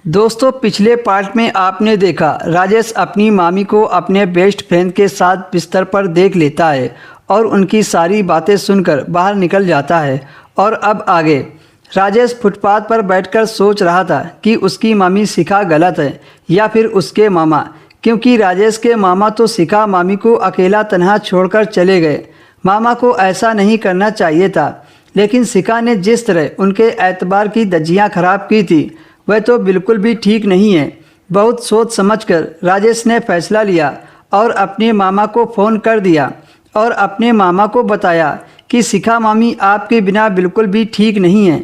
दोस्तों, पिछले पार्ट में आपने देखा राजेश अपनी मामी को अपने बेस्ट फ्रेंड के साथ बिस्तर पर देख लेता है और उनकी सारी बातें सुनकर बाहर निकल जाता है। और अब आगे राजेश फुटपाथ पर बैठकर सोच रहा था कि उसकी मामी शिखा गलत है या फिर उसके मामा, क्योंकि राजेश के मामा तो शिखा मामी को अकेला तन्हा छोड़कर चले गए। मामा को ऐसा नहीं करना चाहिए था, लेकिन शिखा ने जिस तरह उनके एतबार की धज्जियाँ खराब की थी वह तो बिल्कुल भी ठीक नहीं है। बहुत सोच समझकर राजेश ने फैसला लिया और अपने मामा को फ़ोन कर दिया और अपने मामा को बताया कि शिखा मामी आपके बिना बिल्कुल भी ठीक नहीं है,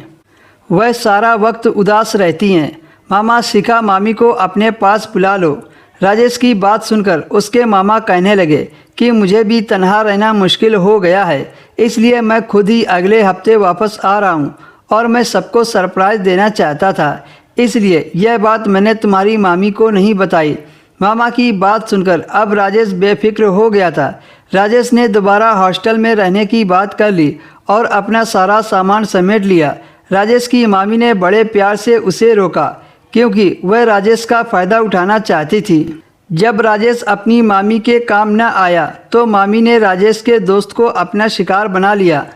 वह सारा वक्त उदास रहती हैं। मामा, शिखा मामी को अपने पास बुला लो। राजेश की बात सुनकर उसके मामा कहने लगे कि मुझे भी तन्हा रहना मुश्किल हो गया है, इसलिए मैं खुद ही अगले हफ्ते वापस आ रहा हूँ और मैं सबको सरप्राइज़ देना चाहता था, इसलिए यह बात मैंने तुम्हारी मामी को नहीं बताई। मामा की बात सुनकर अब राजेश बेफिक्र हो गया था। राजेश ने दोबारा हॉस्टल में रहने की बात कर ली और अपना सारा सामान समेट लिया। राजेश की मामी ने बड़े प्यार से उसे रोका, क्योंकि वह राजेश का फ़ायदा उठाना चाहती थी। जब राजेश अपनी मामी के काम न आया तो मामी ने राजेश के दोस्त को अपना शिकार बना लिया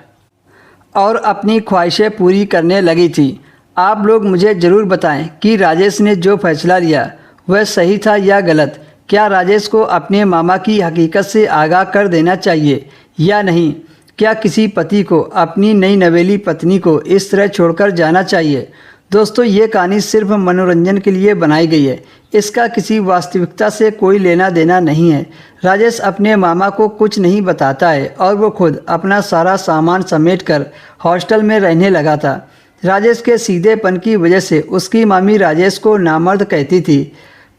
और अपनी ख्वाहिशें पूरी करने लगी थी। आप लोग मुझे ज़रूर बताएं कि राजेश ने जो फैसला लिया वह सही था या गलत। क्या राजेश को अपने मामा की हकीकत से आगाह कर देना चाहिए या नहीं? क्या किसी पति को अपनी नई नवेली पत्नी को इस तरह छोड़कर जाना चाहिए? दोस्तों, ये कहानी सिर्फ मनोरंजन के लिए बनाई गई है, इसका किसी वास्तविकता से कोई लेना देना नहीं है। राजेश अपने मामा को कुछ नहीं बताता है और वो खुद अपना सारा सामान समेटकर हॉस्टल में रहने लगा था। राजेश के सीधेपन की वजह से उसकी मामी राजेश को नामर्द कहती थी,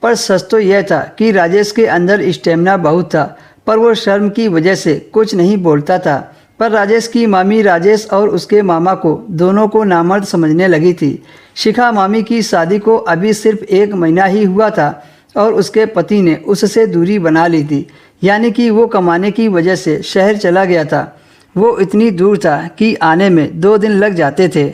पर सच तो यह था कि राजेश के अंदर स्टेमिना बहुत था, पर वो शर्म की वजह से कुछ नहीं बोलता था। पर राजेश की मामी राजेश और उसके मामा को दोनों को नामर्द समझने लगी थी। शिखा मामी की शादी को अभी सिर्फ 1 महीना ही हुआ था और उसके पति ने उससे दूरी बना ली थी, यानी कि वो कमाने की वजह से शहर चला गया था। वो इतनी दूर था कि आने में 2 दिन लग जाते थे।